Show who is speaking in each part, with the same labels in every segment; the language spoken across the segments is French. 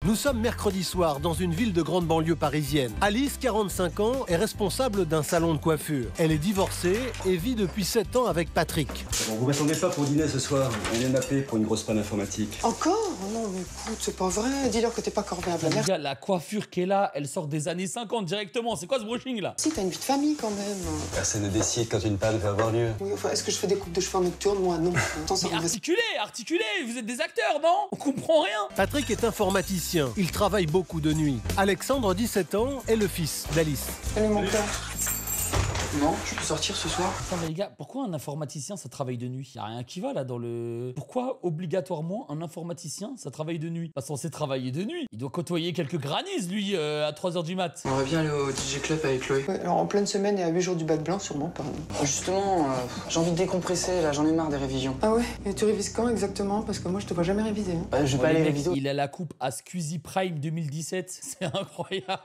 Speaker 1: Nous sommes mercredi soir dans une ville de grande banlieue parisienne. Alice, 45 ans, est responsable d'un salon de coiffure. Elle est divorcée et vit depuis 7 ans avec Patrick.
Speaker 2: Bon, vous m'attendez pas pour dîner ce soir. On vient de m'appeler pour une grosse panne informatique.
Speaker 3: Encore? Oh non, mais écoute, c'est pas vrai. Dis-leur que t'es pas corvéable.
Speaker 4: Les gars, la coiffure qu'elle a, elle sort des années 50 directement. C'est quoi ce brushing là?
Speaker 3: Si, t'as une vie de famille quand même.
Speaker 2: Personne ne décide quand une panne va avoir lieu.
Speaker 3: Oui, enfin, est-ce que je fais des coupes de cheveux nocturnes? Moi, non. Attends, ça
Speaker 4: Mais articulez, vous êtes des acteurs, non? On comprend rien.
Speaker 1: Patrick est informaticien. Il travaille beaucoup de nuit. Alexandre, 17 ans, est le fils d'Alice.
Speaker 3: Salut mon père. Non, je peux sortir ce soir?
Speaker 4: Attends, mais les gars, pourquoi un informaticien ça travaille de nuit? Y'a rien qui va là dans le. Pourquoi obligatoirement un informaticien ça travaille de nuit? Pas censé travailler de nuit. Il doit côtoyer quelques grannises lui à 3h du mat.
Speaker 3: On va bien aller au DJ Club avec Chloé. Ouais, alors en pleine semaine et à 8 jours du bac blanc, sûrement pas.
Speaker 5: Justement, j'ai envie de décompresser, là, j'en ai marre des révisions.
Speaker 3: Ah ouais? Et tu révises quand exactement? Parce que moi, je te vois jamais réviser. Hein.
Speaker 5: Je vais pas aller réviser.
Speaker 4: Il a la coupe à Squeezie Prime 2017. C'est incroyable.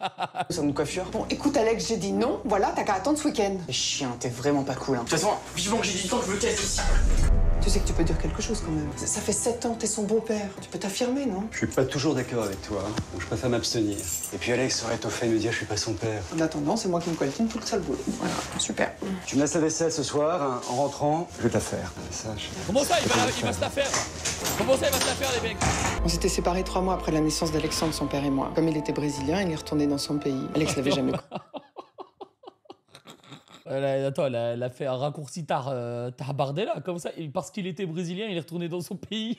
Speaker 5: Ça me coiffure.
Speaker 3: Bon, écoute Alex, j'ai dit non. Voilà, t'as qu'à attendre ce week-end.
Speaker 5: T'es chiant, t'es vraiment pas cool. Hein. De toute façon, vivement que j'ai du temps, je me casse ici.
Speaker 3: Tu sais que tu peux dire quelque chose quand même. Ça fait 7 ans, t'es son beau-père. Tu peux t'affirmer, non?
Speaker 2: Je suis pas toujours d'accord avec toi, donc je préfère m'abstenir. Et puis Alex aurait tôt fait de me dire je suis pas son père.
Speaker 3: En attendant, c'est moi qui me coltine tout le sale boulot. Voilà, super.
Speaker 2: Tu me laisses la vaisselle ce soir, hein, en rentrant, je vais te la faire. Sache.
Speaker 4: Comment ça, il va se la faire? Comment ça, il va se la faire, les mecs?
Speaker 3: On s'était séparés 3 mois après la naissance d'Alexandre, son père et moi. Comme il était brésilien, il est retourné dans son pays. Alex l'avait jamais
Speaker 4: Attends, elle a fait un raccourci Bardella, comme ça, et parce qu'il était brésilien, il est retourné dans son pays.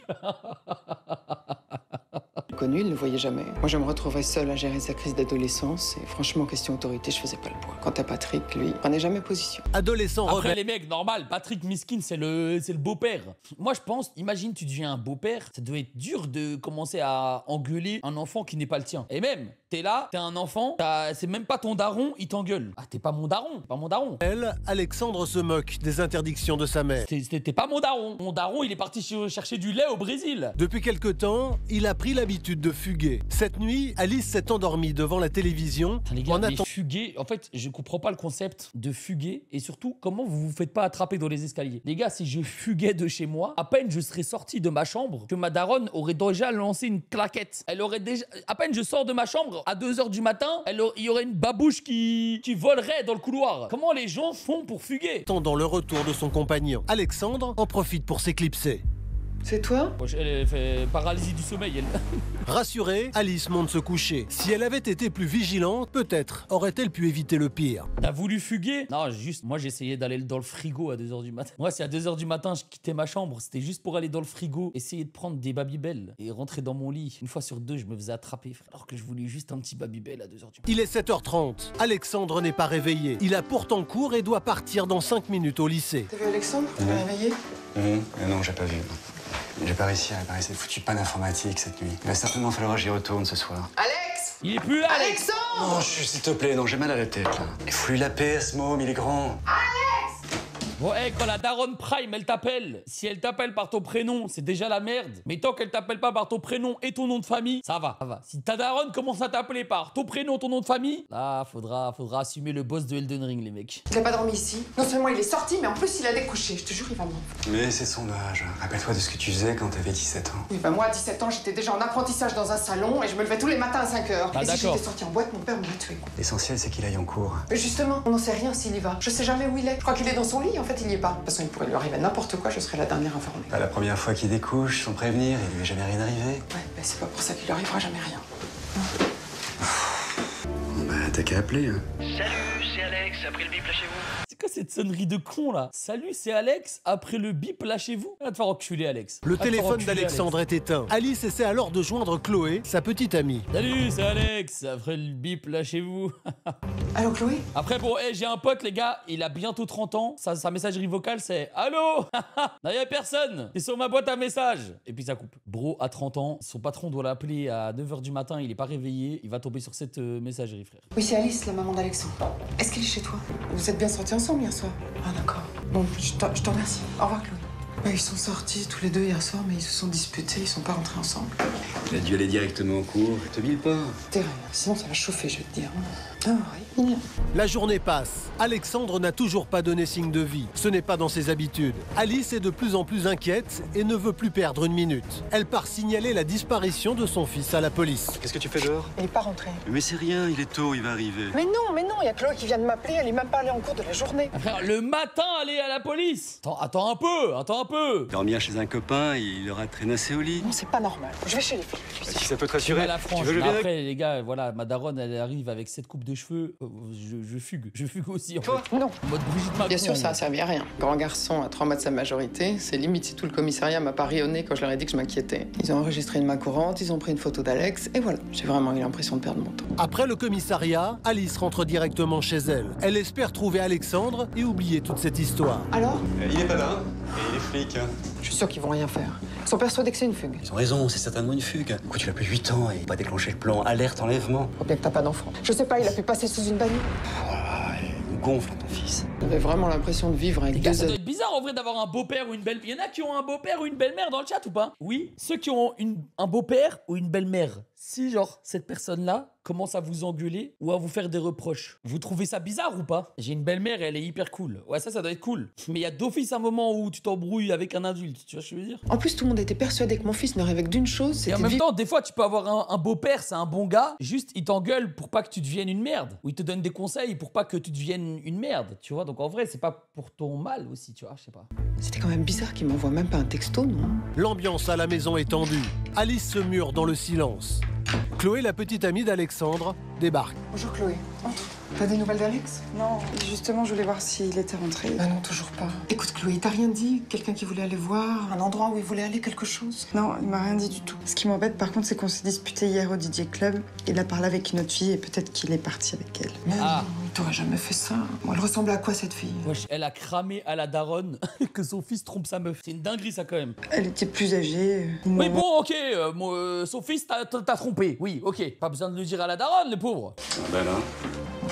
Speaker 3: connu, il ne le voyait jamais. Moi, je me retrouvais seule à gérer sa crise d'adolescence et franchement, question autorité, je faisais pas le poids. Quant à Patrick, lui, il prenait jamais position.
Speaker 1: Adolescent
Speaker 4: Après,
Speaker 1: rebelle.
Speaker 4: les mecs, normal, Patrick Miskin, c'est le beau-père. Moi, je pense, imagine, tu deviens un beau-père, ça doit être dur de commencer à engueuler un enfant qui n'est pas le tien. Et même, t'es là, t'es un enfant, c'est même pas ton daron, il t'engueule. Ah, t'es pas mon daron, pas mon daron.
Speaker 1: Alexandre se moque des interdictions de sa mère.
Speaker 4: T'es pas mon daron. Mon daron, il est parti chercher du lait au Brésil.
Speaker 1: Depuis quelque temps, il a pris l'habitude de fuguer. Cette nuit, Alice s'est endormie devant la télévision.
Speaker 4: Putain, les gars, mais fuguer, en fait, je comprends pas le concept de fuguer et surtout, comment vous vous faites pas attraper dans les escaliers. Les gars, si je fuguais de chez moi, à peine je serais sorti de ma chambre, que ma daronne aurait déjà lancé une claquette. Elle aurait déjà... À peine je sors de ma chambre, à 2h du matin, il y aurait une babouche qui volerait dans le couloir. Comment les gens font pour fuguer?
Speaker 1: Attendant le retour de son compagnon, Alexandre en profite pour s'éclipser.
Speaker 3: C'est toi?
Speaker 4: Elle fait paralysie du sommeil, elle.
Speaker 1: Rassurée, Alice monte se coucher. Si elle avait été plus vigilante, peut-être aurait-elle pu éviter le pire.
Speaker 4: T'as voulu fuguer? Non, juste, moi j'essayais d'aller dans le frigo à 2h du matin. Moi, si à 2h du matin je quittais ma chambre, c'était juste pour aller dans le frigo, essayer de prendre des Babybel et rentrer dans mon lit. Une fois sur deux, je me faisais attraper, frère, alors que je voulais juste un petit Babybel à 2h du matin.
Speaker 1: Il est 7h30. Alexandre n'est pas réveillé. Il a pourtant cours et doit partir dans 5 minutes au lycée.
Speaker 3: T'as vu Alexandre? Tu l'as réveillé?
Speaker 2: Non, j'ai pas vu. J'ai pas réussi à réparer cette foutue panne informatique cette nuit. Il va certainement falloir que j'y retourne ce soir.
Speaker 3: Alex!
Speaker 4: Il est plus là, Alex!
Speaker 3: Alexandre!
Speaker 2: Non, s'il te plaît, non, j'ai mal à la tête, là. Il faut lui laper, ce môme, il est grand.
Speaker 4: Bon, quand la daronne Prime, elle t'appelle, si elle t'appelle par ton prénom, c'est déjà la merde. Mais tant qu'elle t'appelle pas par ton prénom et ton nom de famille, ça va, ça va. Si ta daronne commence à t'appeler par ton prénom, ton nom de famille, là, faudra assumer le boss de Elden Ring, les mecs.
Speaker 3: Il a pas dormi ici. Non seulement il est sorti, mais en plus il a découché. Je te jure, il va mourir.
Speaker 2: Mais c'est son âge. Rappelle-toi de ce que tu faisais quand t'avais 17 ans.
Speaker 3: Oui, bah moi, à 17 ans, j'étais déjà en apprentissage dans un salon et je me levais tous les matins à 5h.
Speaker 4: Ah,
Speaker 3: et si
Speaker 4: d'accord.
Speaker 3: j'étais sortie en boîte, mon père m'aurait tué.
Speaker 2: L'essentiel, c'est qu'il aille en cours.
Speaker 3: Mais justement, on n'en sait rien s'il y va. Je sais jamais où il est. Je crois qu'il est dans son lit, en fait, il y est pas. De toute façon, il pourrait lui arriver n'importe quoi, je serais la dernière informée.
Speaker 2: Pas la première fois qu'il découche, sans prévenir, il lui est jamais rien arrivé.
Speaker 3: Ouais, mais c'est pas pour ça qu'il lui arrivera jamais rien.
Speaker 2: Bon, bah, t'as qu'à appeler, hein.
Speaker 6: Salut, c'est Alex, après le bip, lâchez-vous.
Speaker 4: C'est quoi cette sonnerie de con, là? Salut, c'est Alex, après le bip, lâchez-vous. Va te faire enculer, Alex.
Speaker 1: Le
Speaker 4: Va te faire
Speaker 1: téléphone
Speaker 4: enculer,
Speaker 1: d'Alexandre est éteint. Alice essaie alors de joindre Chloé, sa petite amie.
Speaker 4: Alex. Salut, c'est Alex, après le bip, lâchez-vous.
Speaker 3: Allô, Chloé?
Speaker 4: Après, bon, j'ai un pote, les gars, il a bientôt 30 ans. Sa messagerie vocale, c'est « Allô. Non, y'a personne. C'est sur ma boîte à messages. » Et puis ça coupe. Bro, à 30 ans, son patron doit l'appeler à 9h du matin, il est pas réveillé, il va tomber sur cette messagerie, frère.
Speaker 3: Oui, c'est Alice, la maman d'Alexandre. Est-ce qu'elle est chez toi? Vous êtes bien sortis ensemble hier soir? Ah, d'accord. Bon, je te remercie. Au revoir, Chloé. Ils sont sortis tous les deux hier soir, mais ils se sont disputés, ils sont pas rentrés ensemble.
Speaker 2: Il a dû aller directement au cours. Te bile pas.
Speaker 3: Terrible. Sinon, ça va chauffer, je vais te dire. Ah oui, mignon.
Speaker 1: La journée passe. Alexandre n'a toujours pas donné signe de vie. Ce n'est pas dans ses habitudes. Alice est de plus en plus inquiète et ne veut plus perdre une minute. Elle part signaler la disparition de son fils à la police.
Speaker 2: Qu'est-ce que tu fais dehors?
Speaker 3: Il est pas rentré.
Speaker 2: Mais c'est rien, il est tôt, il va arriver.
Speaker 3: Mais non, il y a Chloé qui vient de m'appeler, elle est même pas allée en cours de la journée.
Speaker 4: Frère, le matin, aller à la police. Attends un peu.
Speaker 2: Dormir chez un copain, il aura traînassé au lit.
Speaker 3: Non, c'est pas normal. Je vais chez les filles.
Speaker 2: Si ça peut te rassurer,
Speaker 4: À la frange.
Speaker 2: tu veux le
Speaker 4: Mais
Speaker 2: bien
Speaker 4: après, les gars, voilà, ma daronne, elle arrive avec cette coupe de cheveux. Je fugue. Je fugue aussi, en fait.
Speaker 3: Non.
Speaker 4: En mode Brigitte Macron.
Speaker 3: Bien sûr, ça a servi à rien. Grand garçon à 3 mois de sa majorité, c'est limite si tout le commissariat m'a pas rayonné quand je leur ai dit que je m'inquiétais. Ils ont enregistré une main courante, ils ont pris une photo d'Alex, et voilà. J'ai vraiment eu l'impression de perdre mon temps.
Speaker 1: Après le commissariat, Alice rentre directement chez elle. Elle espère trouver Alexandre et oublier toute cette histoire.
Speaker 3: Alors?
Speaker 2: Il est pas là, et il est flic.
Speaker 3: Je suis sûre qu'ils vont rien faire. Ils sont persuadés que c'est une fugue.
Speaker 2: Ils ont raison, c'est certainement une fugue. Écoute, tu l'as plus 8 ans et pas déclenché le plan alerte enlèvement.
Speaker 3: Faut bien que t'as pas d'enfant. Je sais pas, il a pu passer sous une bagnole.
Speaker 2: Il gonfle ton fils.
Speaker 3: J'avais vraiment l'impression de vivre avec
Speaker 4: Les gars,
Speaker 3: deux
Speaker 4: ça doit
Speaker 3: êtres.
Speaker 4: être bizarre en vrai d'avoir un beau-père ou une belle-mère. Il y en a qui ont un beau-père ou une belle-mère dans le chat ou pas? Oui, ceux qui ont un beau-père ou une belle-mère. Si genre cette personne-là commence à vous engueuler ou à vous faire des reproches, vous trouvez ça bizarre ou pas? J'ai une belle-mère et elle est hyper cool. Ouais, ça doit être cool. Mais il y a d'office un moment où tu t'embrouilles avec un adulte, tu vois ce que je veux dire?
Speaker 3: En plus, tout le monde était persuadé que mon fils ne rêvait que d'une chose,
Speaker 4: Et
Speaker 3: c'était
Speaker 4: en
Speaker 3: de
Speaker 4: même
Speaker 3: vivre.
Speaker 4: temps, des fois, tu peux avoir un beau-père, c'est un bon gars, juste il t'engueule pour pas que tu deviennes une merde. Ou il te donne des conseils pour pas que tu deviennes une merde, tu vois. Donc en vrai, c'est pas pour ton mal aussi, tu vois, je sais pas.
Speaker 3: C'était quand même bizarre qu'il m'envoie même pas un texto, non?
Speaker 1: L'ambiance à la maison est tendue. Alice se mure dans le silence. Chloé, la petite amie d'Alexandre, débarque.
Speaker 3: Bonjour Chloé, entre. T'as des nouvelles d'Alex?
Speaker 7: Non, justement, je voulais voir s'il était rentré.
Speaker 3: Ah non, toujours pas. Écoute Chloé, t'as rien dit? Quelqu'un qui voulait aller voir? Un endroit où il voulait aller, quelque chose?
Speaker 7: Non, il m'a rien dit du tout. Ce qui m'embête, par contre, c'est qu'on s'est disputé hier au DJ Club. Il a parlé avec une autre fille et peut-être qu'il est parti avec elle.
Speaker 3: Mais
Speaker 4: Ah.
Speaker 3: non, il t'aurait jamais fait ça. Bon, elle ressemble à quoi cette fille?
Speaker 4: Wesh, elle a cramé à la daronne que son fils trompe sa meuf. C'est une dinguerie ça quand même.
Speaker 7: Elle était plus âgée.
Speaker 4: Oui bon, ok, son fils t'a trompé. Oui, ok. Pas besoin de le dire à la daronne, le pauvre.
Speaker 2: Ben là.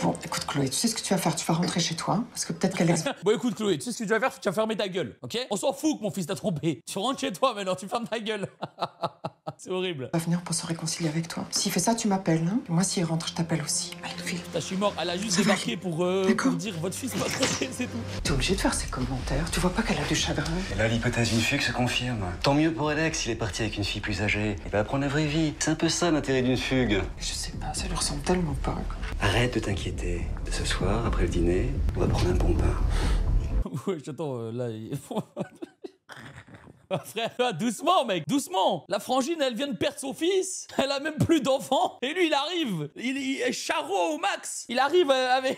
Speaker 3: Bon, écoute Chloé, tu sais ce que tu vas faire? Tu vas rentrer chez toi, parce que peut-être qu'Alex...
Speaker 4: Bon écoute Chloé, tu sais ce que tu vas faire? Tu vas fermer ta gueule, ok? On s'en fout que mon fils t'a trompé. Tu rentres chez toi maintenant, tu fermes ta gueule. C'est horrible.
Speaker 3: va venir pour se réconcilier avec toi. S'il fait ça, tu m'appelles, hein? Et moi, s'il rentre, je t'appelle aussi. Allez, file.
Speaker 4: Putain, je suis mort, elle a juste
Speaker 3: Ça va.
Speaker 4: débarqué pour
Speaker 3: D'accord.
Speaker 4: dire votre fils m'a trompé, c'est tout.
Speaker 3: T'es obligé de faire ces commentaires. Tu vois pas qu'elle a du chagrin?
Speaker 2: Et là, l'hypothèse d'une fugue se confirme. Tant mieux pour Alex, il est parti avec une fille plus âgée. Il va apprendre la vraie vie. C'est un peu ça l'intérêt d'une fugue.
Speaker 3: Je sais pas, ça lui ressemble tellement pas. Quoi.
Speaker 2: Arrête de t'inquiéter. Ce soir, après le dîner, on va prendre un bon bain.
Speaker 4: Ouais, j'attends, là... Frère, là, doucement, mec, doucement. La frangine, elle vient de perdre son fils. Elle a même plus d'enfants. Et lui, il arrive. Il est charreau au max. Il arrive avec...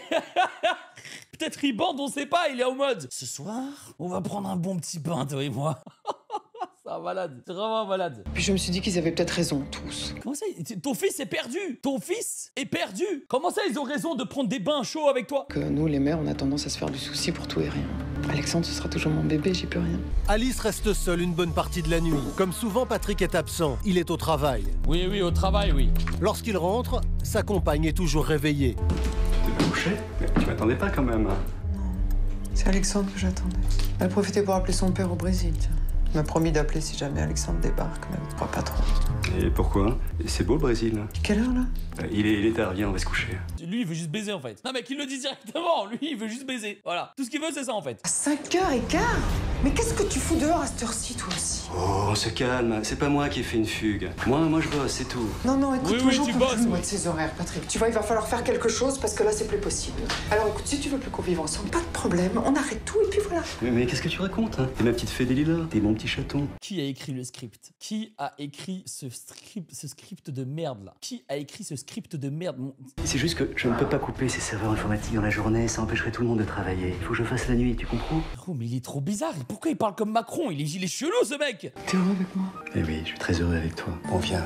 Speaker 4: Peut-être il bande, on sait pas. Il est en mode... Ce soir, on va prendre un bon petit bain, toi et moi. C'est un malade. C'est vraiment un malade.
Speaker 3: Puis je me suis dit qu'ils avaient peut-être raison, tous.
Speaker 4: Comment ça? Ton fils est perdu. Ton fils est perdu. Comment ça, ils ont raison de prendre des bains chauds avec toi?
Speaker 3: Que nous, les mères, on a tendance à se faire du souci pour tout et rien. Alexandre, ce sera toujours mon bébé, j'y peux rien.
Speaker 1: Alice reste seule une bonne partie de la nuit. Comme souvent, Patrick est absent. Il est au travail.
Speaker 4: Oui, oui, au travail, oui.
Speaker 1: Lorsqu'il rentre, sa compagne est toujours réveillée.
Speaker 2: Tu t'es couché? Tu m'attendais pas quand même.
Speaker 3: C'est Alexandre que j'attendais. Elle profitait pour appeler son père au Brésil, tiens. Il m'a promis d'appeler si jamais Alexandre débarque, mais je crois pas trop.
Speaker 2: Et pourquoi? C'est beau le Brésil.
Speaker 3: Quelle heure, là?
Speaker 2: Il est tard, viens, on va se coucher.
Speaker 4: Lui, il veut juste baiser, en fait. Non, mais qu'il le dise directement. Lui, il veut juste baiser. Voilà. Tout ce qu'il veut, c'est ça, en fait.
Speaker 3: À 5h15? Mais qu'est-ce que tu fous dehors à cette heure-ci, toi aussi?
Speaker 2: Oh, on se calme. C'est pas moi qui ai fait une fugue. Moi, je bosse, c'est tout.
Speaker 3: Non, écoute,
Speaker 4: Oui,
Speaker 3: moi,
Speaker 4: oui,
Speaker 3: j'en
Speaker 4: tu
Speaker 3: peux
Speaker 4: bosses,
Speaker 3: plus, moi,
Speaker 4: oui.
Speaker 3: de ces horaires, Patrick. Tu vois, il va falloir faire quelque chose parce que là, c'est plus possible. Alors, écoute, si tu veux plus qu'on vive ensemble, pas de problème. On arrête tout et puis voilà.
Speaker 2: Mais qu'est-ce que tu racontes, hein? T'es ma petite fée des lilas. T'es mon petit chaton.
Speaker 4: Qui a écrit le script? Qui a écrit ce script de merde, là? Qui a écrit ce script de merde?
Speaker 2: C'est juste que je ne peux pas couper ces serveurs informatiques dans la journée. Ça empêcherait tout le monde de travailler. Il faut que je fasse la nuit, tu comprends?
Speaker 4: Oh, mais il est trop bizarre. Pourquoi il parle comme Macron? Il est chelou, ce mec.
Speaker 3: T'es heureux avec moi?
Speaker 2: Eh oui, je suis très heureux avec toi. Bon, viens.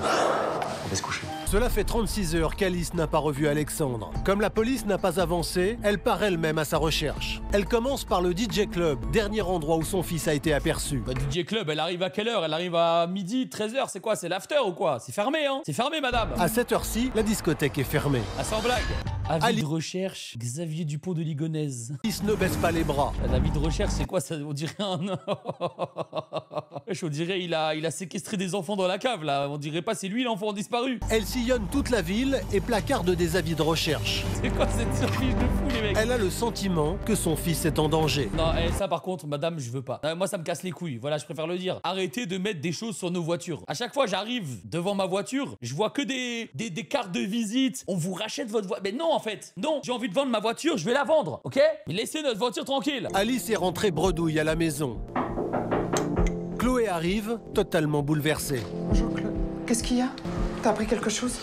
Speaker 2: On va se coucher.
Speaker 1: Cela fait 36 heures qu'Alice n'a pas revu Alexandre. Comme la police n'a pas avancé, elle part elle-même à sa recherche. Elle commence par le DJ Club, dernier endroit où son fils a été aperçu.
Speaker 4: Bah, DJ Club, elle arrive à quelle heure? Elle arrive à midi, 13h, c'est quoi? C'est l'after ou quoi? C'est fermé, hein? C'est fermé, madame.
Speaker 1: À cette heure-ci, la discothèque est fermée.
Speaker 4: Ah, sans blague. Avis de recherche, Xavier Dupont de Ligonnès.
Speaker 1: Alice ne baisse pas les bras.
Speaker 4: L'avis de recherche, c'est quoi ça? On dirait un... On dirait il a séquestré des enfants dans la cave, là. On dirait pas c'est lui l'enfant disparu.
Speaker 1: Elle sillonne toute la ville et placarde des avis de recherche.
Speaker 4: C'est quoi cette surprise de fou, les mecs?
Speaker 1: Elle a le sentiment que son fils est en danger.
Speaker 4: Non, ça par contre, madame, je veux pas. Moi, ça me casse les couilles. Voilà, je préfère le dire. Arrêtez de mettre des choses sur nos voitures. À chaque fois, j'arrive devant ma voiture, je vois que des cartes de visite. On vous rachète votre voiture. Mais non, en fait. Non, j'ai envie de vendre ma voiture, je vais la vendre. Ok? Mais laissez notre voiture tranquille.
Speaker 1: Alice est rentrée bredouille à la maison. Chloé arrive, totalement bouleversée.
Speaker 7: Bonjour Chloé. Qu'est-ce qu'il y a? T'as appris quelque chose?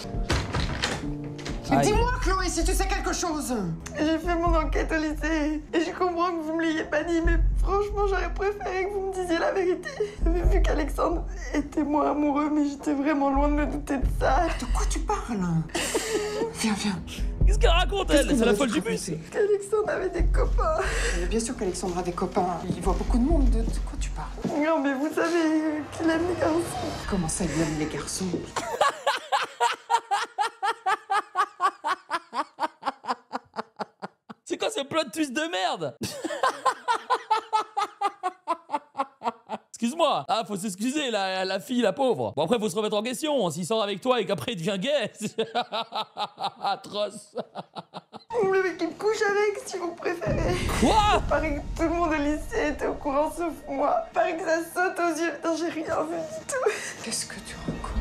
Speaker 3: Dis-moi, Chloé, si tu sais quelque chose.
Speaker 7: J'ai fait mon enquête au lycée et je comprends que vous me l'ayez pas dit, mais franchement, j'aurais préféré que vous me disiez la vérité. J'avais vu qu'Alexandre était moi amoureux, mais j'étais vraiment loin de me douter de ça.
Speaker 3: De quoi tu parles? Viens.
Speaker 4: Qu'est-ce qu'elle raconte, elle? C'est la folle du bus.
Speaker 7: Qu'Alexandre avait des copains.
Speaker 3: Bien sûr qu'Alexandre a des copains. Il voit beaucoup de monde. De quoi tu parles?
Speaker 7: Non, mais vous savez qu'il aime les garçons.
Speaker 3: Comment ça, il aime les garçons?
Speaker 4: C'est quoi ce plot twist de merde? Excuse-moi, ah, faut s'excuser, la fille, la pauvre. Bon, après, faut se remettre en question. S'il sort avec toi et qu'après, il devient gay, atroce.
Speaker 7: Le mec qui me couche avec, si vous préférez.
Speaker 4: Quoi?
Speaker 7: Il paraît que tout le monde au lycée était au courant sauf moi. Il paraît que ça saute aux yeux. Putain, j'ai rien vu du tout.
Speaker 3: Qu'est-ce que tu racontes?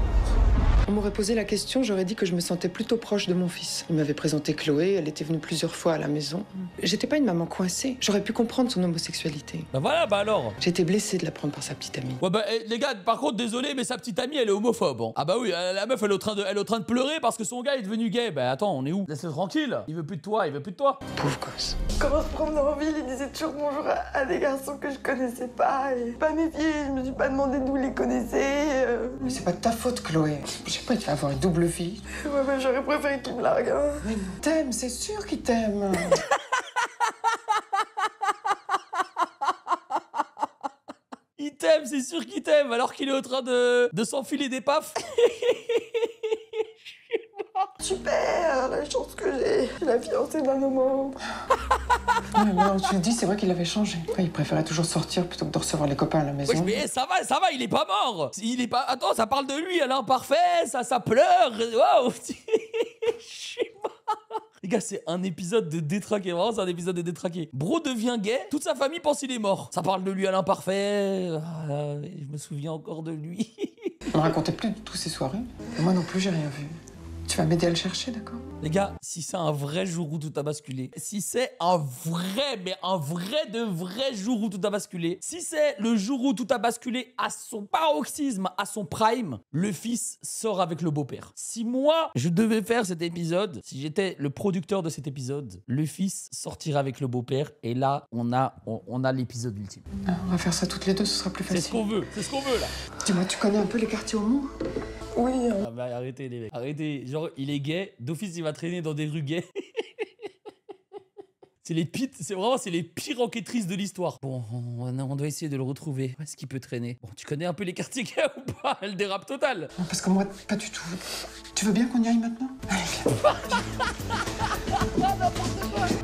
Speaker 3: On m'aurait posé la question, j'aurais dit que je me sentais plutôt proche de mon fils. Il m'avait présenté Chloé, elle était venue plusieurs fois à la maison. J'étais pas une maman coincée. J'aurais pu comprendre son homosexualité.
Speaker 4: Bah voilà, bah alors.
Speaker 3: J'étais blessée de l'apprendre par sa petite amie.
Speaker 4: Ouais bah les gars, par contre, désolé, mais sa petite amie, elle est homophobe. Hein. Ah bah oui, la meuf, elle est en train de pleurer parce que son gars est devenu gay. Bah attends, on est où? Laisse-le tranquille. Il veut plus de toi, il veut plus de toi.
Speaker 3: Pauvre gosse.
Speaker 7: Quand on se promenait en ville, il disait toujours bonjour à des garçons que je connaissais pas. Et pas méfier, je me suis pas demandé d'où les connaissait.
Speaker 3: Mais c'est pas de ta faute, Chloé. Je sais pas, il va avoir une double vie.
Speaker 7: Ouais, mais j'aurais préféré qu'il me largue. Hein.
Speaker 3: Mais il t'aime, c'est sûr qu'il t'aime.
Speaker 4: Il t'aime, c'est sûr qu'il t'aime, alors qu'il est en train de s'enfiler des pafs.
Speaker 7: Super, la chance que j'ai. Je suis la fiancée d'un homo.
Speaker 3: Non, tu le dis, c'est vrai qu'il avait changé. Ouais, il préférait toujours sortir plutôt que de recevoir les copains à la maison.
Speaker 4: Ouais, mais ça va, il est pas mort. Il est pas. Attends, ça parle de lui, elle est imparfait, ça pleure. Waouh. Je suis mort. Les gars, c'est un épisode de détraqué. Vraiment, c'est un épisode de détraqué. Bro devient gay, toute sa famille pense qu'il est mort. Ça parle de lui à l'imparfait. Je me souviens encore de lui.
Speaker 3: On ne racontait plus de tous ces soirées. Et moi non plus, j'ai rien vu. Tu vas m'aider à le chercher, d'accord?
Speaker 4: Les gars, si c'est un vrai jour où tout a basculé, si c'est un vrai de vrai jour où tout a basculé, si c'est le jour où tout a basculé à son paroxysme, à son prime, le fils sort avec le beau-père. Si moi, je devais faire cet épisode, si j'étais le producteur de cet épisode, le fils sortira avec le beau-père et là, on a l'épisode ultime.
Speaker 3: Ah, on va faire ça toutes les deux, ce sera plus facile.
Speaker 4: C'est ce qu'on veut là.
Speaker 3: Dis-moi, tu connais un peu les quartiers homo?
Speaker 7: Oui.
Speaker 4: Ah bah arrêtez les mecs, arrêtez. Genre, il est gay, d'office il va traîner dans des rues gays. C'est les pires enquêtrices de l'histoire. Bon, on doit essayer de le retrouver. Où est-ce qu'il peut traîner? Bon, tu connais un peu les quartiers gays ou pas? Elle dérape totale.
Speaker 3: Non, parce que moi, pas du tout. Tu veux bien qu'on y aille maintenant? Allez, viens.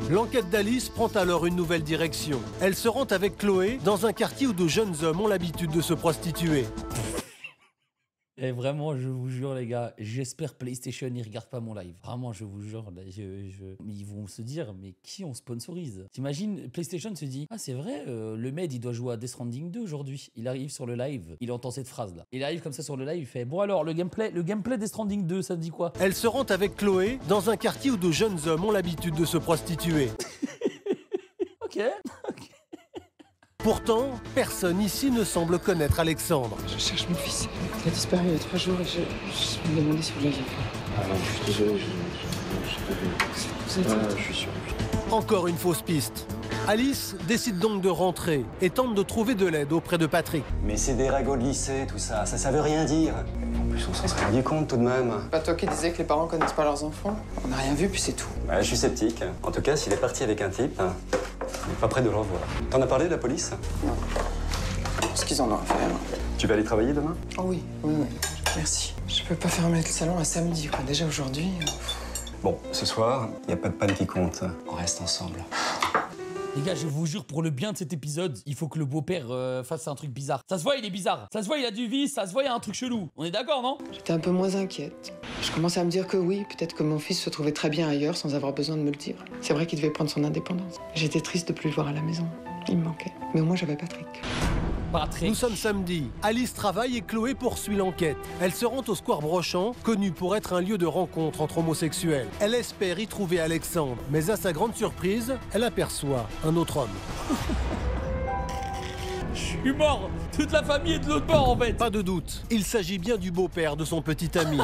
Speaker 1: L'enquête d'Alice prend alors une nouvelle direction. Elle se rend avec Chloé dans un quartier où de jeunes hommes ont l'habitude de se prostituer.
Speaker 4: Et vraiment, je vous jure, les gars, j'espère PlayStation, ils regardent pas mon live. Vraiment, je vous jure, là, ils vont se dire, mais qui on sponsorise? T'imagines, PlayStation se dit, ah, c'est vrai, le Med, il doit jouer à Death Stranding 2 aujourd'hui. Il arrive sur le live, il entend cette phrase-là. Il arrive comme ça sur le live, il fait, bon alors, le gameplay Death Stranding 2, ça te dit quoi?
Speaker 1: Elle se rend avec Chloé dans un quartier où de jeunes hommes ont l'habitude de se prostituer.
Speaker 4: Ok.
Speaker 1: Pourtant, personne ici ne semble connaître Alexandre.
Speaker 3: Je cherche mon fils. Il a disparu il y a 3 jours et je me demandais si vous l'aviez vu.
Speaker 2: Ah non, je suis désolé, je pas vu. Je suis sûr.
Speaker 1: Encore une fausse piste. Alice décide donc de rentrer et tente de trouver de l'aide auprès de Patrick.
Speaker 2: Mais c'est des ragots de lycée, tout ça. Ça veut rien dire. En plus, Puis on s'en serait rendu compte tout de même.
Speaker 3: Pas toi qui disais que les parents connaissent pas leurs enfants? On n'a rien vu, puis c'est tout.
Speaker 2: Ouais, je suis sceptique. En tout cas, s'il est parti avec un type, il n'est pas prêt de le revoir. T'en as parlé de la police?
Speaker 3: Non. Ce qu'ils en ont à faire.
Speaker 2: Tu vas aller travailler demain?
Speaker 3: Oh oui, oui, oui. Merci. Je peux pas fermer le salon un samedi, quoi. Déjà aujourd'hui.
Speaker 2: Bon, ce soir, il n'y a pas de panne qui compte. On reste ensemble.
Speaker 4: Les gars, je vous jure, pour le bien de cet épisode, il faut que le beau-père fasse un truc bizarre. Ça se voit, il est bizarre. Ça se voit, il a du vice. Ça se voit, il y a un truc chelou. On est d'accord, non?
Speaker 3: J'étais un peu moins inquiète. Je commençais à me dire que oui, peut-être que mon fils se trouvait très bien ailleurs sans avoir besoin de me le dire. C'est vrai qu'il devait prendre son indépendance. J'étais triste de plus le voir à la maison. Il me manquait. Mais au moins, j'avais Patrick.
Speaker 1: Nous sommes samedi. Alice travaille et Chloé poursuit l'enquête. Elle se rend au Square Brochant, connu pour être un lieu de rencontre entre homosexuels. Elle espère y trouver Alexandre, mais à sa grande surprise, elle aperçoit un autre homme.
Speaker 4: Je suis mort. Toute la famille est de l'autre bord, en fait.
Speaker 1: Pas de doute, il s'agit bien du beau-père de son petit ami.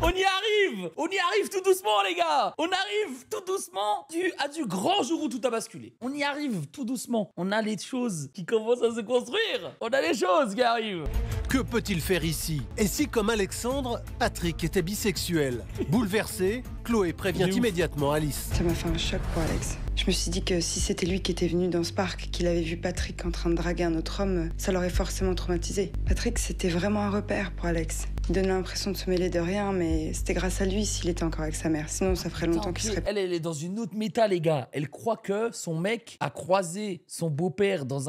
Speaker 4: On y arrive! On y arrive tout doucement, les gars! On arrive tout doucement à du grand jour où tout a basculé. On y arrive tout doucement. On a les choses qui commencent à se construire. On a les choses qui arrivent.
Speaker 1: Que peut-il faire ici? Et si, comme Alexandre, Patrick était bisexuel? Bouleversée, Chloé prévient immédiatement Alice.
Speaker 8: Ça m'a fait un choc pour Alex. Je me suis dit que si c'était lui qui était venu dans ce parc, qu'il avait vu Patrick en train de draguer un autre homme, ça l'aurait forcément traumatisé. Patrick, c'était vraiment un repère pour Alex. Il donnait l'impression de se mêler de rien, mais c'était grâce à lui s'il était encore avec sa mère. Sinon, ça ferait longtemps qu'il serait...
Speaker 4: Elle est dans une autre méta, les gars. Elle croit que son mec a croisé son beau-père dans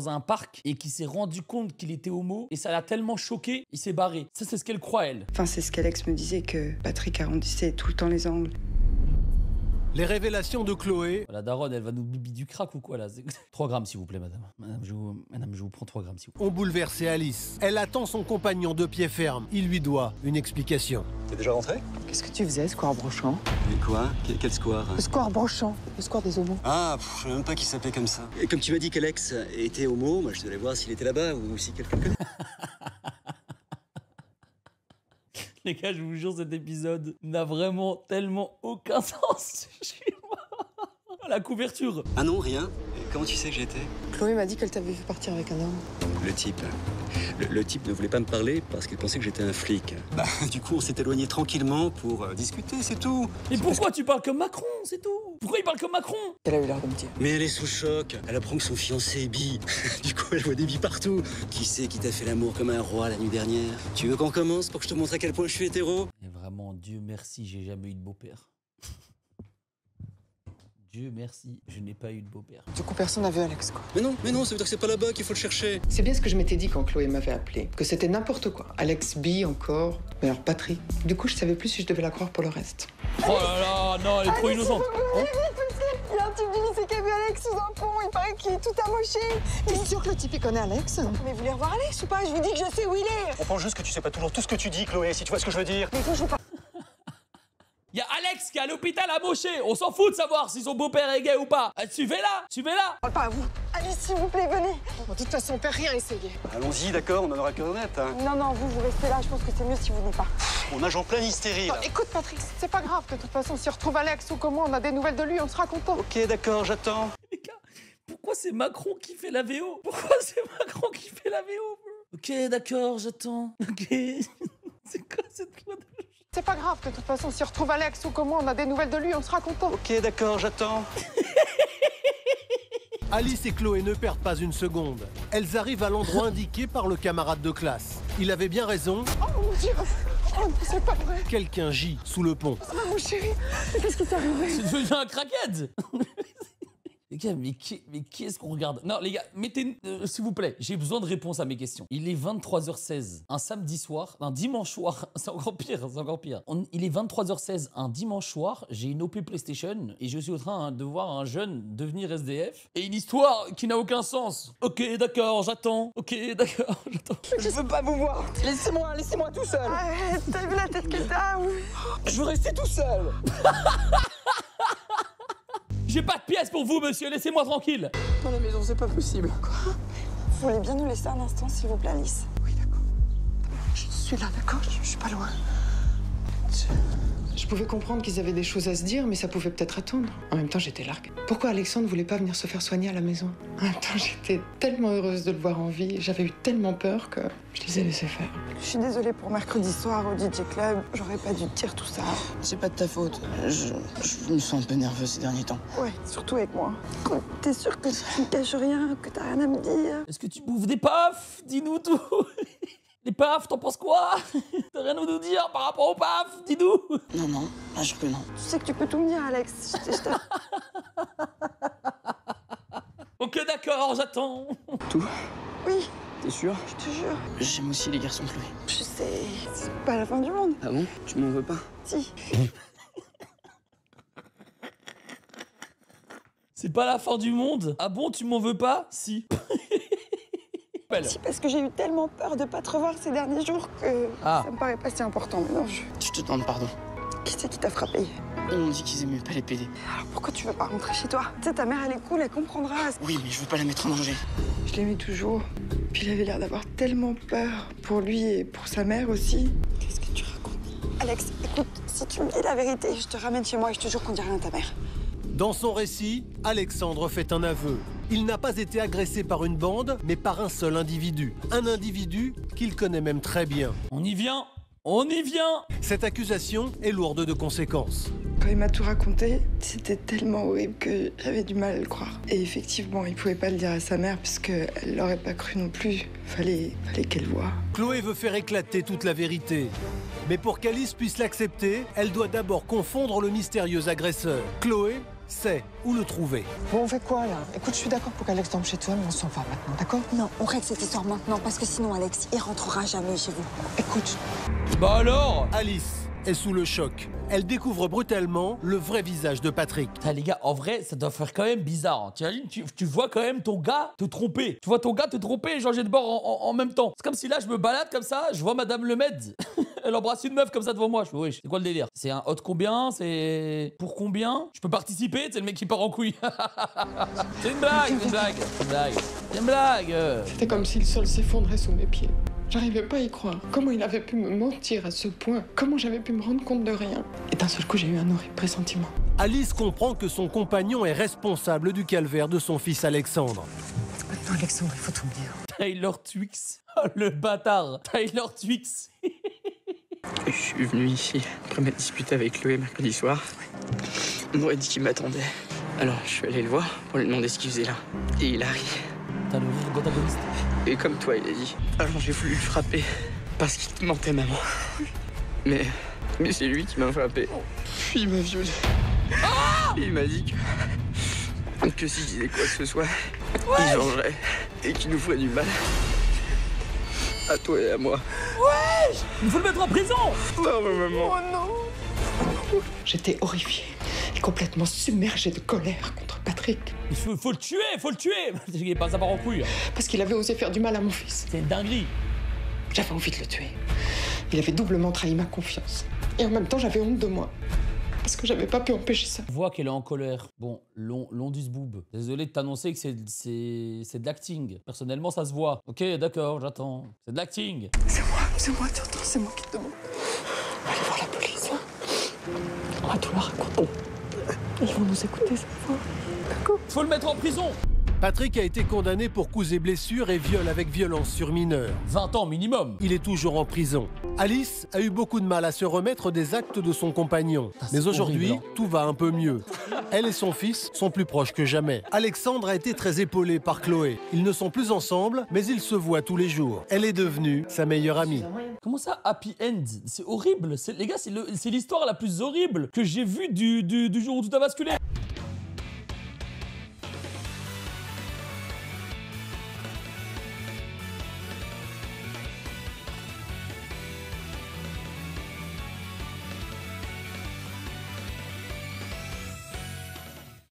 Speaker 4: un parc et qu'il s'est rendu compte qu'il était homo. Et ça l'a tellement choqué, il s'est barré. Ça, c'est ce qu'elle croit, elle.
Speaker 8: Enfin, c'est ce qu'Alex me disait, que Patrick arrondissait tout le temps les angles.
Speaker 1: Les révélations de Chloé.
Speaker 4: La daronne, elle va nous bibi du crack ou quoi, là? 3 grammes, s'il vous plaît, madame. Madame, je vous prends 3 grammes, s'il vous plaît.
Speaker 1: Ont bouleversé Alice. Elle attend son compagnon de pied ferme. Il lui doit une explication.
Speaker 2: T'es déjà rentré?
Speaker 3: Qu'est-ce que tu faisais, Square Brochant?
Speaker 2: Et quoi? Quel square?
Speaker 3: Le Square Brochant, le Square des homos.
Speaker 2: Ah, je savais même pas qu'il s'appelait comme ça. Et comme tu m'as dit qu'Alex était homo, moi je devais voir s'il était là-bas ou si quelqu'un le connaît.
Speaker 4: Les gars, je vous jure, cet épisode n'a vraiment tellement aucun sens. Je suis mort. La couverture.
Speaker 2: Ah non, rien. Et comment tu sais que j'y étais?
Speaker 3: Chloé m'a dit qu'elle t'avait vu partir avec un homme.
Speaker 2: Le type. Le type ne voulait pas me parler parce qu'il pensait que j'étais un flic. Bah, du coup, on s'est éloigné tranquillement pour discuter, c'est tout.
Speaker 4: Mais pourquoi tu parles comme Macron, c'est tout? Pourquoi il parle comme Macron?
Speaker 3: Elle a eu l'air de me dire.
Speaker 2: Mais elle est sous choc. Elle apprend que son fiancé est bi. Du coup, elle voit des bi partout. Qui c'est qui t'a fait l'amour comme un roi la nuit dernière? Tu veux qu'on commence pour que je te montre à quel point je suis hétéro?
Speaker 4: Et vraiment, Dieu merci, j'ai jamais eu de beau-père. Dieu merci, je n'ai pas eu de beau-père.
Speaker 3: Du coup, personne n'a vu Alex, quoi.
Speaker 2: Mais non, ça veut dire que c'est pas là-bas qu'il faut le chercher.
Speaker 3: C'est bien ce que je m'étais dit quand Chloé m'avait appelé. Que c'était n'importe quoi. Alex B encore. Mais alors Patrick. Du coup, je savais plus si je devais la croire pour le reste.
Speaker 4: Oh là là, non, elle est trop innocente.
Speaker 7: Il y a un type du lycée qui a vu Alex sous un pont, il paraît qu'il est tout amoché.
Speaker 3: T'es sûr que le type il connaît Alex?
Speaker 7: Mais vous voulez revoir Alex ou pas? Je vous dis que je sais où il est.
Speaker 5: On pense juste que tu sais pas toujours tout ce que tu dis, Chloé, si tu vois ce que je veux dire.
Speaker 7: Mais vous, je vous parle.
Speaker 4: Il y a Alex qui est à l'hôpital à Moché. On s'en fout de savoir si son beau-père est gay ou pas. Suivez-la, suivez-la.
Speaker 7: Pas à vous. Allez, s'il vous plaît, venez.
Speaker 3: De toute façon, on peut rien essayer.
Speaker 2: Allons-y, d'accord, on en aura que honnête. Hein.
Speaker 7: Non, vous restez là. Je pense que c'est mieux si vous venez pas.
Speaker 5: On nage en pleine hystérie, là.
Speaker 3: Écoute, Patrick, c'est pas grave. De toute façon, si on retrouve Alex ou que moi, on a des nouvelles de lui, on sera content.
Speaker 5: Ok, d'accord, j'attends.
Speaker 4: Les gars, pourquoi c'est Macron qui fait la VO? Pourquoi c'est Macron qui fait la VO? Ok, d'accord, j'attends. Ok. C'est quoi cette loi de...
Speaker 3: C'est pas grave. De toute façon, si on retrouve Alex ou que moi, on a des nouvelles de lui, on sera content.
Speaker 5: Ok, d'accord, j'attends.
Speaker 1: Alice et Chloé ne perdent pas une seconde. Elles arrivent à l'endroit indiqué par le camarade de classe. Il avait bien raison.
Speaker 3: Oh mon Dieu! Oh non, c'est pas vrai!
Speaker 1: Quelqu'un gît sous le pont.
Speaker 3: Ah, mon chéri! Qu'est-ce qui t'est arrivé?
Speaker 4: C'est devenu un crackhead. Les gars, mais qui est-ce qu'on regarde? Non, les gars, mettez... s'il vous plaît, j'ai besoin de réponses à mes questions. Il est 23h16, un samedi soir, un dimanche soir, c'est encore pire, c'est encore pire. Il est 23h16, un dimanche soir, j'ai une OP PlayStation et je suis en train de voir un jeune devenir SDF et une histoire qui n'a aucun sens. Ok, d'accord, j'attends. Ok, d'accord, j'attends.
Speaker 5: Je veux pas vous voir. Laissez-moi tout seul.
Speaker 7: Arrête, t'as vu la tête que t'as? Oui.
Speaker 5: Je veux rester tout seul.
Speaker 4: J'ai pas de pièce pour vous, monsieur, laissez-moi tranquille.
Speaker 3: Dans la maison, c'est pas possible. Quoi?
Speaker 7: Vous voulez bien nous laisser un instant, s'il vous plaît, Alice?
Speaker 3: Oui, d'accord. Je suis là, d'accord? Je suis pas loin. Je pouvais comprendre qu'ils avaient des choses à se dire, mais ça pouvait peut-être attendre. En même temps, j'étais larguée. Pourquoi Alexandre voulait pas venir se faire soigner à la maison? En même temps, j'étais tellement heureuse de le voir en vie. J'avais eu tellement peur que je les ai laissés faire.
Speaker 7: Je suis désolée pour mercredi soir au DJ Club. J'aurais pas dû te dire tout ça.
Speaker 5: C'est pas de ta faute. Je me sens un peu nerveux ces derniers temps.
Speaker 7: Ouais, surtout avec moi. T'es sûr que tu me caches rien, que t'as rien à me dire?
Speaker 4: Est-ce que tu bouffes des pafs? Dis-nous tout. Les pafs, t'en penses quoi? T'as rien à nous dire par rapport aux pafs? Dis-nous.
Speaker 5: Non, bien sûr que non.
Speaker 7: Tu sais que tu peux tout me dire, Alex.
Speaker 4: Ok, d'accord, j'attends.
Speaker 5: Tout?
Speaker 7: Oui,
Speaker 5: T'es sûr?
Speaker 7: je te jure.
Speaker 5: J'aime aussi les garçons Chloé.
Speaker 7: Je sais, c'est pas la fin du monde.
Speaker 5: Ah bon? Tu m'en veux pas?
Speaker 7: Si.
Speaker 4: C'est pas la fin du monde? Ah bon, tu m'en veux pas? Si.
Speaker 7: Si, parce que j'ai eu tellement peur de pas te revoir ces derniers jours que ça me paraît pas si important maintenant.
Speaker 5: Je te demande pardon.
Speaker 7: Qui c'est qui t'a frappé?
Speaker 5: Ils m'ont dit qu'ils aimaient pas les PD.
Speaker 7: Alors pourquoi tu veux pas rentrer chez toi? Tu sais, ta mère, elle est cool, elle comprendra.
Speaker 5: Oui, mais je veux pas la mettre en danger.
Speaker 8: Je l'aimais toujours. Puis il avait l'air d'avoir tellement peur pour lui et pour sa mère aussi.
Speaker 7: Qu'est-ce que tu racontes? Alex, écoute, si tu me dis la vérité, je te ramène chez moi et je te jure qu'on dit rien à ta mère.
Speaker 1: Dans son récit, Alexandre fait un aveu. Il n'a pas été agressé par une bande, mais par un seul individu. Un individu qu'il connaît même très bien.
Speaker 4: On y vient. On y vient.
Speaker 1: Cette accusation est lourde de conséquences.
Speaker 8: Quand il m'a tout raconté, c'était tellement horrible que j'avais du mal à le croire. Et effectivement, il pouvait pas le dire à sa mère puisqu'elle l'aurait pas cru non plus. Fallait qu'elle voie.
Speaker 1: Chloé veut faire éclater toute la vérité. Mais pour qu'Alice puisse l'accepter, elle doit d'abord confondre le mystérieux agresseur. Chloé sait où le trouver.
Speaker 3: Bon, on fait quoi, là? Écoute, je suis d'accord pour qu'Alex dorme chez toi, mais on s'en va maintenant, d'accord?
Speaker 7: Non, on règle cette histoire maintenant parce que sinon, Alex, il rentrera jamais chez vous.
Speaker 3: Écoute,
Speaker 4: Bah alors.
Speaker 1: Alice est sous le choc. Elle découvre brutalement le vrai visage de Patrick.
Speaker 4: Putain, les gars, en vrai, ça doit faire quand même bizarre. Hein. T'imagines, tu vois quand même ton gars te tromper. Tu vois ton gars te tromper et changer de bord en même temps. C'est comme si là, je me balade comme ça, je vois Madame Lemed. Elle embrasse une meuf comme ça devant moi. Je fais, oui, c'est quoi le délire? C'est un hot combien? C'est pour combien? Je peux participer? C'est le mec qui part en couille. C'est une blague, c'est une blague. C'est une blague. C'est une blague.
Speaker 3: c'était comme si le sol s'effondrait sous mes pieds. J'arrivais pas à y croire. Comment il avait pu me mentir à ce point? Comment j'avais pu me rendre compte de rien? Et d'un seul coup, j'ai eu un horrible pressentiment.
Speaker 1: Alice comprend que son compagnon est responsable du calvaire de son fils Alexandre.
Speaker 3: Maintenant, Alexandre, il faut tout me dire.
Speaker 4: Tyler Twix. Oh, le bâtard. Tyler Twix.
Speaker 5: Je suis venu ici après m'être disputé avec Chloé mercredi soir. On m'aurait dit qu'il m'attendait. Alors je suis allé le voir pour lui demander ce qu'il faisait là. Et il a ri.
Speaker 4: T'as le rire d'antagoniste.
Speaker 5: Et comme toi, il a dit. Alors j'ai voulu le frapper parce qu'il te mentait, maman. Mais c'est lui qui m'a frappé. Puis il m'a violé. Et il m'a dit que si je disais quoi que ce soit, il changerait et qu'il nous ferait du mal. À toi et à moi.
Speaker 4: Il faut le mettre en prison.
Speaker 5: Non, mais maman.
Speaker 7: Oh non!
Speaker 3: J'étais horrifiée et complètement submergée de colère contre Patrick.
Speaker 4: Il faut le tuer, faut le tuer. Il passe à part en couille.
Speaker 3: Parce qu'il avait osé faire du mal à mon fils.
Speaker 4: C'est une dinguerie.
Speaker 3: J'avais envie de le tuer. Il avait doublement trahi ma confiance. Et en même temps, j'avais honte de moi. Parce que j'avais pas pu empêcher ça.
Speaker 4: On voit qu'elle est en colère. Bon, long du zboob. Désolé de t'annoncer que c'est de l'acting. Personnellement, ça se voit. Ok, d'accord, j'attends. C'est de l'acting.
Speaker 3: C'est moi, tu entends, c'est moi qui te demande. On va aller voir la police. On va tout leur raconter. Ils vont nous écouter cette fois. D'accord?
Speaker 4: Faut le mettre en prison.
Speaker 1: Patrick a été condamné pour coups et blessures et viol avec violence sur mineur.
Speaker 4: 20 ans minimum.
Speaker 1: Il est toujours en prison. Alice a eu beaucoup de mal à se remettre des actes de son compagnon. Mais aujourd'hui,
Speaker 4: horrible, hein.
Speaker 1: tout va un peu mieux. Elle et son fils sont plus proches que jamais. Alexandre a été très épaulé par Chloé. Ils ne sont plus ensemble, mais ils se voient tous les jours. Elle est devenue sa meilleure amie.
Speaker 4: Comment ça, happy end? C'est horrible. Les gars, c'est l'histoire la plus horrible que j'ai vue du jour où tout a basculé.